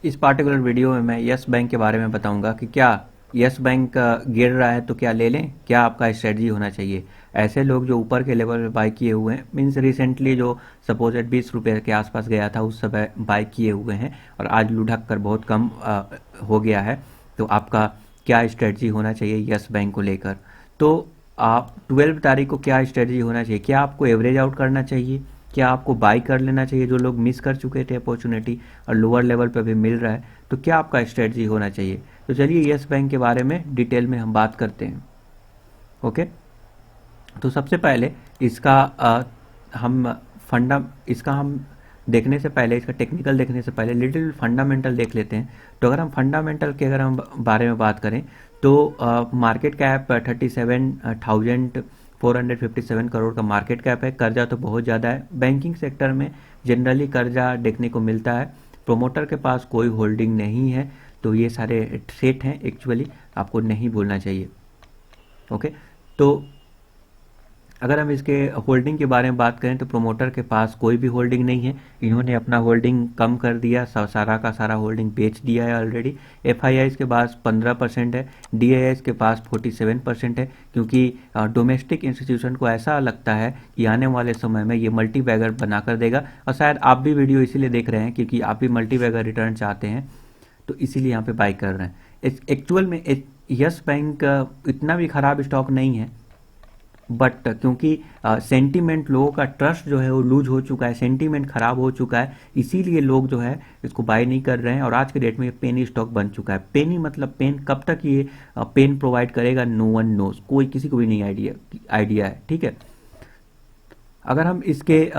इस particular video में मैं यस बैंक के बारे में बताऊंगा कि क्या यस बैंक गिर रहा है तो क्या ले लें, क्या आपका स्ट्रेटजी होना चाहिए। ऐसे लोग जो ऊपर के लेवल पे बाई किए हुए हैं, मीन्स रिसेंटली जो सपोजेड 20 रुपये के आसपास गया था उस समय बाई किए हुए हैं और आज लुढ़क कर बहुत कम हो गया है, तो आपका क्या स्ट्रेटजी होना चाहिए यस बैंक को लेकर। तो आप 12 तारीख को क्या स्ट्रेटजी होना चाहिए, क्या आपको एवरेज आउट करना चाहिए, क्या आपको बाई कर लेना चाहिए जो लोग मिस कर चुके थे अपॉर्चुनिटी और लोअर लेवल पे भी मिल रहा है, तो क्या आपका स्ट्रेटजी होना चाहिए। तो चलिए यस बैंक के बारे में डिटेल में हम बात करते हैं। ओके, तो सबसे पहले इसका हम फंडा इसका हम देखने से पहले, इसका टेक्निकल देखने से पहले लिटिल फंडामेंटल देख लेते हैं। तो अगर हम फंडामेंटल के अगर हम बारे में बात करें तो मार्केट कैप 37,457 करोड़ का मार्केट कैप है। कर्जा तो बहुत ज़्यादा है। बैंकिंग सेक्टर में जनरली कर्जा देखने को मिलता है। प्रोमोटर के पास कोई होल्डिंग नहीं है, तो ये सारे सेट हैं एक्चुअली, आपको नहीं बोलना चाहिए। ओके, तो अगर हम इसके होल्डिंग के बारे में बात करें तो प्रोमोटर के पास कोई भी होल्डिंग नहीं है। इन्होंने अपना होल्डिंग कम कर दिया, सारा का सारा होल्डिंग बेच दिया है ऑलरेडी। एफआईआईज के पास 15% है, डीआईआईज के पास 47% है, क्योंकि डोमेस्टिक इंस्टीट्यूशन को ऐसा लगता है कि आने वाले समय में ये मल्टी बैगर बना कर देगा। और शायद आप भी वीडियो इसीलिए देख रहे हैं क्योंकि आप भी मल्टी बैगर रिटर्न चाहते हैं, तो इसीलिए यहाँ पे बाई कर रहे हैं। एक्चुअल में यस बैंक इतना भी खराब स्टॉक नहीं है, बट क्योंकि सेंटीमेंट, लोगों का ट्रस्ट जो है वो लूज हो चुका है, सेंटीमेंट खराब हो चुका है, इसीलिए लोग जो है इसको बाय नहीं कर रहे हैं। और आज के डेट में ये पेनी स्टॉक बन चुका है। पेनी मतलब पेन, कब तक ये पेन प्रोवाइड करेगा नो वन नोज, कोई किसी को भी नहीं आइडिया है। ठीक है, अगर हम इसके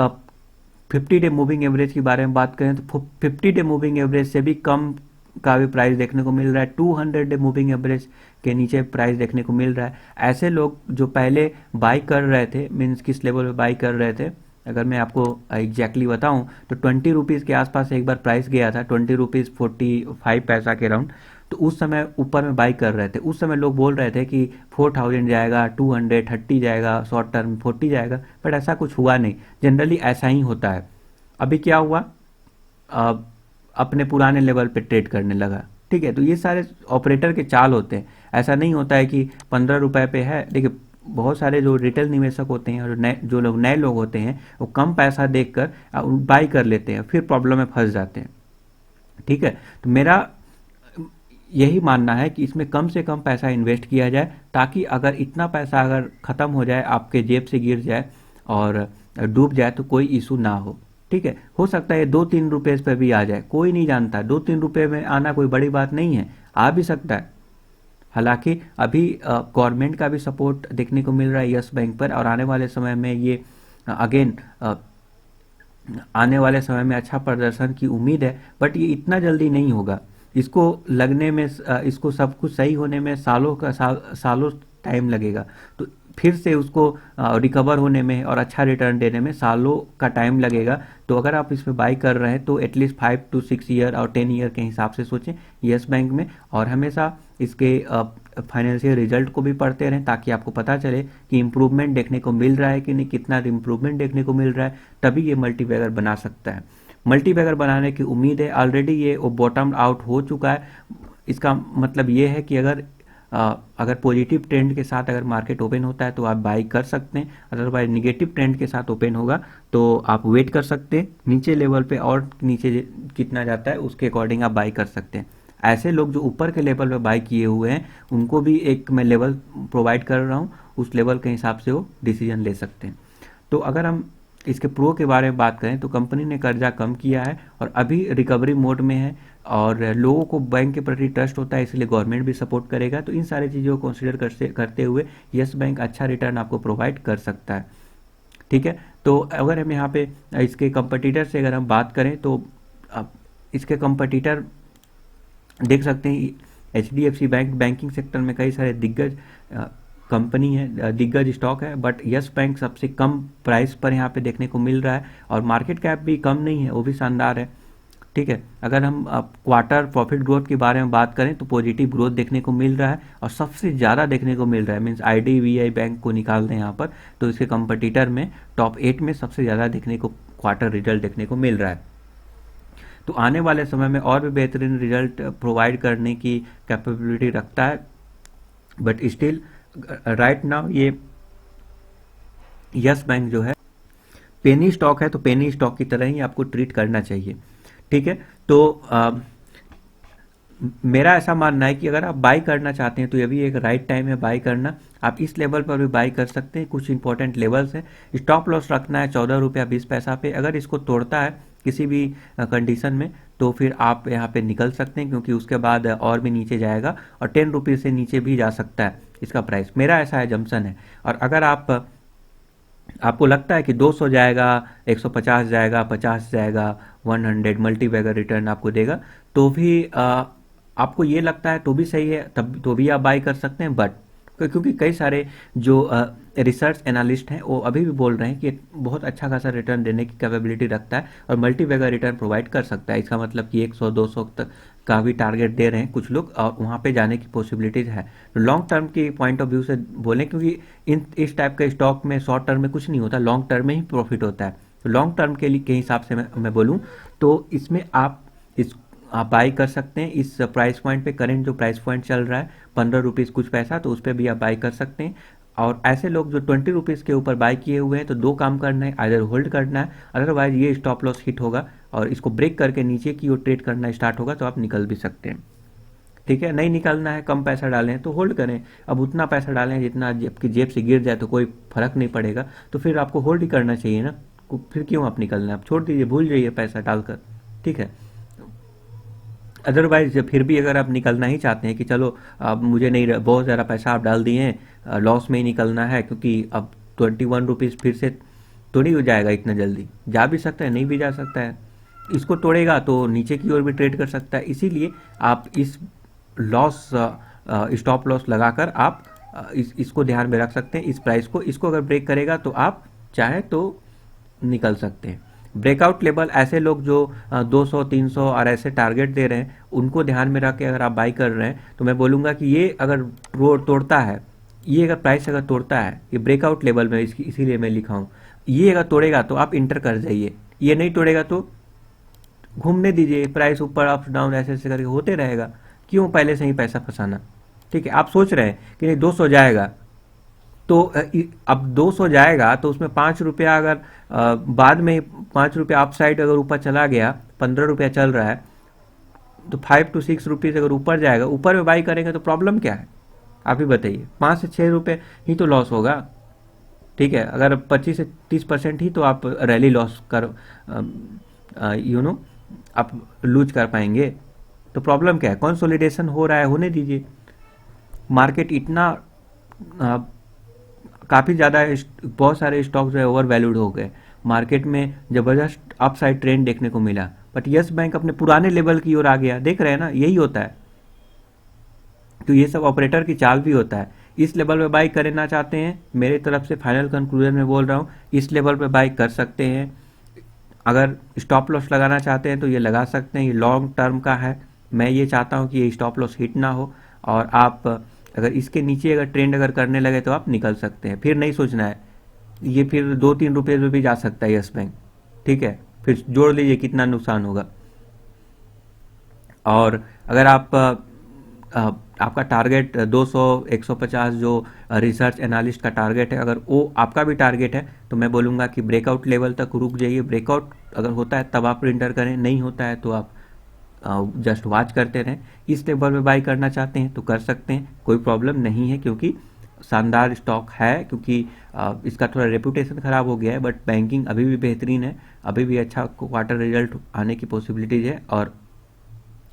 50 डे मूविंग एवरेज के बारे में बात करें तो 50 डे मूविंग एवरेज से भी कम का भी प्राइस देखने को मिल रहा है। 200 डे मूविंग एवरेज के नीचे प्राइस देखने को मिल रहा है। ऐसे लोग जो पहले बाई कर रहे थे, मीन्स किस लेवल पे बाई कर रहे थे, अगर मैं आपको एग्जैक्टली बताऊं तो 20 रुपीज़ के आसपास एक बार प्राइस गया था, 20 रुपीज़ 45 पैसा के राउंड। तो उस समय ऊपर में बाई कर रहे थे। उस समय लोग बोल रहे थे कि 4000 जाएगा, 230 जाएगा, शॉर्ट टर्म 40 जाएगा, बट ऐसा कुछ हुआ नहीं। जनरली ऐसा ही होता है। अभी क्या हुआ, अ, अपने पुराने लेवल पे ट्रेड करने लगा। ठीक है, तो ये सारे ऑपरेटर के चाल होते हैं। ऐसा नहीं होता है कि 15 रुपए पे है। देखिए, बहुत सारे जो रिटेल निवेशक होते हैं और जो लोग नए लोग होते हैं वो कम पैसा देखकर बाई कर लेते हैं, फिर प्रॉब्लम में फंस जाते हैं। ठीक है, तो मेरा यही मानना है कि इसमें कम से कम पैसा इन्वेस्ट किया जाए, ताकि अगर इतना पैसा अगर ख़त्म हो जाए, आपके जेब से गिर जाए और डूब जाए तो कोई इशू ना हो। ठीक है, हो सकता है 2-3 रुपये पे भी आ जाए, कोई नहीं जानता। 2-3 रुपये में आना कोई बड़ी बात नहीं है, आ भी सकता है। हालांकि अभी गवर्नमेंट का भी सपोर्ट देखने को मिल रहा है यस बैंक पर, और आने वाले समय में ये अगेन आने वाले समय में अच्छा प्रदर्शन की उम्मीद है। बट ये इतना जल्दी नहीं होगा। इसको लगने में इसको सब कुछ सही होने में सालों टाइम लगेगा। तो फिर से उसको रिकवर होने में और अच्छा रिटर्न देने में सालों का टाइम लगेगा। तो अगर आप इसमें बाई कर रहे हैं तो एटलीस्ट 5 to 6 ईयर और 10 ईयर के हिसाब से सोचें यस बैंक में, और हमेशा इसके फाइनेंशियल रिजल्ट को भी पढ़ते रहें, ताकि आपको पता चले कि इम्प्रूवमेंट देखने को मिल रहा है कि नहीं, कितना इम्प्रूवमेंट देखने को मिल रहा है। तभी ये मल्टीबैगर बना सकता है। मल्टीबैगर बनाने की उम्मीद है। ऑलरेडी ये बॉटम आउट हो चुका है। इसका मतलब ये है कि अगर पॉजिटिव ट्रेंड के साथ अगर मार्केट ओपन होता है तो आप बाई कर सकते हैं, अदरवाइज निगेटिव ट्रेंड के साथ ओपन होगा तो आप वेट कर सकते हैं नीचे लेवल पे, और नीचे कितना जाता है उसके अकॉर्डिंग आप बाई कर सकते हैं। ऐसे लोग जो ऊपर के लेवल पे बाई किए हुए हैं उनको भी एक मैं लेवल प्रोवाइड कर रहा हूँ, उस लेवल के हिसाब से वो डिसीजन ले सकते हैं। तो अगर हम इसके प्रो के बारे में बात करें तो कंपनी ने कर्जा कम किया है और अभी रिकवरी मोड में है, और लोगों को बैंक के प्रति ट्रस्ट होता है, इसलिए गवर्नमेंट भी सपोर्ट करेगा। तो इन सारी चीज़ों को कंसिडर करते हुए यस बैंक अच्छा रिटर्न आपको प्रोवाइड कर सकता है। ठीक है, तो अगर हम यहाँ पे इसके कंपटीटर से अगर हम बात करें तो इसके कंपटीटर देख सकते हैं। एचडीएफसी बैंक बैंकिंग सेक्टर में कई सारे दिग्गज कंपनी है, दिग्गज स्टॉक है, बट यस बैंक सबसे कम प्राइस पर यहाँ पे देखने को मिल रहा है, और मार्केट कैप भी कम नहीं है, वो भी शानदार है। ठीक है, अगर हम क्वार्टर प्रॉफिट ग्रोथ के बारे में बात करें तो पॉजिटिव ग्रोथ देखने को मिल रहा है, और सबसे ज़्यादा देखने को मिल रहा है, मीन्स आईडीबीआई बैंक को निकाल दें यहाँ पर तो इसके कंपटीटर में टॉप 8 में सबसे ज़्यादा देखने को क्वार्टर रिजल्ट देखने को मिल रहा है। तो आने वाले समय में और भी बेहतरीन रिजल्ट प्रोवाइड करने की कैपेबिलिटी रखता है। बट स्टिल राइट नाउ ये यस बैंक जो है पेनी स्टॉक है, तो पेनी स्टॉक की तरह ही आपको ट्रीट करना चाहिए। ठीक है, तो मेरा ऐसा मानना है कि अगर आप बाई करना चाहते हैं तो ये भी एक राइट टाइम है बाई करना। आप इस लेवल पर भी बाई कर सकते हैं। कुछ इंपॉर्टेंट लेवल्स हैं। स्टॉप लॉस रखना है 14 रुपया 20 पैसा पे। अगर इसको तोड़ता है किसी भी कंडीशन में तो फिर आप यहाँ पे निकल सकते हैं, क्योंकि उसके बाद और भी नीचे जाएगा और 10 रुपये से नीचे भी जा सकता है इसका प्राइस। मेरा ऐसा एजम्पशन है। और अगर आपको लगता है कि 200 जाएगा, 150 जाएगा, 50 जाएगा, 100 मल्टी बैगर रिटर्न आपको देगा, तो भी आपको ये लगता है तो भी सही है, तब तो भी आप बाई कर सकते हैं। बट क्योंकि कई सारे जो रिसर्च एनालिस्ट हैं वो अभी भी बोल रहे हैं कि बहुत अच्छा खासा रिटर्न देने की कैपेबिलिटी रखता है और मल्टी बैगर रिटर्न प्रोवाइड कर सकता है। इसका मतलब कि 100-200 तक का भी टारगेट दे रहे हैं कुछ लोग और वहाँ पे जाने की पॉसिबिलिटीज है। तो लॉन्ग टर्म की पॉइंट ऑफ व्यू से बोलें, क्योंकि इस टाइप के स्टॉक में शॉर्ट टर्म में कुछ नहीं होता, लॉन्ग टर्म में ही प्रॉफिट होता है। तो लॉन्ग टर्म के हिसाब से मैं बोलूँ तो इसमें आप बाई कर सकते हैं इस प्राइस पॉइंट पे। करेंट जो प्राइस पॉइंट चल रहा है 15 रुपीज़ कुछ पैसा, तो उस पर भी आप बाई कर सकते हैं। और ऐसे लोग जो 20 रुपीज़ के ऊपर बाई किए हुए हैं तो दो काम करना है, आइदर होल्ड करना है, अदरवाइज ये स्टॉप लॉस हिट होगा और इसको ब्रेक करके नीचे की ओर ट्रेड करना स्टार्ट होगा तो आप निकल भी सकते हैं। ठीक है, नहीं निकलना है, कम पैसा डालें तो होल्ड करें। अब उतना पैसा डालें जितना आपकी जेब से गिर जाए तो कोई फर्क नहीं पड़ेगा, तो फिर आपको होल्ड ही करना चाहिए ना। फिर क्यों आप निकलना है, आप छोड़ दीजिए, भूल जाइए पैसा डालकर। ठीक है, अदरवाइज फिर भी अगर आप निकलना ही चाहते हैं कि चलो अब मुझे नहीं, बहुत ज़्यादा पैसा आप डाल दिए हैं, लॉस में ही निकलना है, क्योंकि अब 21 रुपीज़ फिर से थोड़ी हो जाएगा इतना जल्दी, जा भी सकता है नहीं भी जा सकता है, इसको तोड़ेगा तो नीचे की ओर भी ट्रेड कर सकता है। इसीलिए आप इस लॉस स्टॉप लॉस लगाकर आप इसको ध्यान में रख सकते हैं। इस प्राइस को, इसको अगर ब्रेक करेगा तो आप चाहे तो निकल सकते हैं। ब्रेकआउट लेवल ऐसे लोग जो 200 300 और ऐसे टारगेट दे रहे हैं उनको ध्यान में रख के अगर आप बाई कर रहे हैं तो मैं बोलूँगा कि ये अगर तोड़ता है, ये अगर प्राइस अगर तोड़ता है, ये ब्रेकआउट लेवल में इसीलिए मैं लिखा हूँ, ये अगर तोड़ेगा तो आप इंटर कर जाइए, ये नहीं तोड़ेगा तो घूमने दीजिए, प्राइस ऊपर अप डाउन ऐसे ऐसे करके होते रहेगा। क्यों पहले से ही पैसा फंसाना। ठीक है, आप सोच रहे हैं कि नहीं 200 जाएगा तो अब 200 जाएगा तो उसमें 5 रुपया अगर बाद में 5 रुपया अप साइड अगर ऊपर चला गया, 15 रुपया चल रहा है तो 5 to 6 रुपीज़ अगर ऊपर जाएगा, ऊपर में बाई करेंगे तो प्रॉब्लम क्या है आप ही बताइए। 5 से 6 रुपये ही तो लॉस होगा। ठीक है, अगर 25 से 30% ही तो आप रैली लॉस कर आप लूज कर पाएंगे, तो प्रॉब्लम क्या है। कंसोलिडेशन हो रहा है, होने दीजिए। मार्केट इतना काफ़ी ज़्यादा बहुत सारे स्टॉक जो है ओवर वैल्यूड हो गए, मार्केट में ज़बरदस्त अपसाइड ट्रेंड देखने को मिला, बट यस बैंक अपने पुराने लेवल की ओर आ गया। देख रहे हैं ना, यही होता है। तो ये सब ऑपरेटर की चाल भी होता है। इस लेवल पे बाई करना चाहते हैं, मेरे तरफ से फाइनल कंक्लूजन में बोल रहा हूँ, इस लेवल पे बाई कर सकते हैं। अगर स्टॉप लॉस लगाना चाहते हैं तो ये लगा सकते हैं, ये लॉन्ग टर्म का है। मैं ये चाहता हूँ कि ये स्टॉप लॉस हिट ना हो और आप अगर इसके नीचे अगर ट्रेंड अगर करने लगे तो आप निकल सकते हैं। फिर नहीं सोचना है, ये फिर 2-3 रुपये में भी जा सकता है यस बैंक। ठीक है, फिर जोड़ लीजिए कितना नुकसान होगा। और अगर आपका टारगेट 200 150 जो रिसर्च एनालिस्ट का टारगेट है, अगर वो आपका भी टारगेट है तो मैं बोलूँगा कि ब्रेकआउट लेवल तक रुक जाइए। ब्रेकआउट अगर होता है तब आप इंटर करें, नहीं होता है तो आप जस्ट वॉच करते रहें। इस लेवल में बाई करना चाहते हैं तो कर सकते हैं, कोई प्रॉब्लम नहीं है, क्योंकि शानदार स्टॉक है। क्योंकि इसका थोड़ा रेपुटेशन ख़राब हो गया है, बट बैंकिंग अभी भी बेहतरीन है, अभी भी अच्छा क्वार्टर रिजल्ट आने की पॉसिबिलिटीज़ है और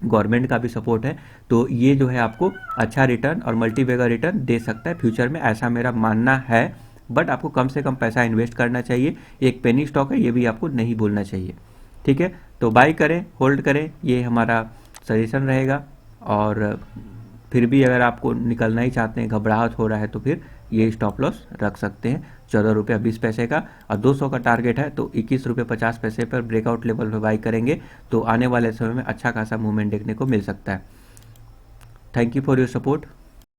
गवर्नमेंट का भी सपोर्ट है। तो ये जो है आपको अच्छा रिटर्न और मल्टी बैगर रिटर्न दे सकता है फ्यूचर में, ऐसा मेरा मानना है। बट आपको कम से कम पैसा इन्वेस्ट करना चाहिए। एक पेनी स्टॉक है, ये भी आपको नहीं भूलना चाहिए। ठीक है, तो बाई करें, होल्ड करें, ये हमारा सजेशन रहेगा। और फिर भी अगर आपको निकलना ही चाहते हैं, घबराहट हो रहा है, तो फिर ये स्टॉप लॉस रख सकते हैं 14 रुपया 20 पैसे का। और 200 का टारगेट है तो 21 रुपये 50 पैसे पर ब्रेकआउट लेवल पर बाई करेंगे तो आने वाले समय में अच्छा खासा मूवमेंट देखने को मिल सकता है। Thank you for your support.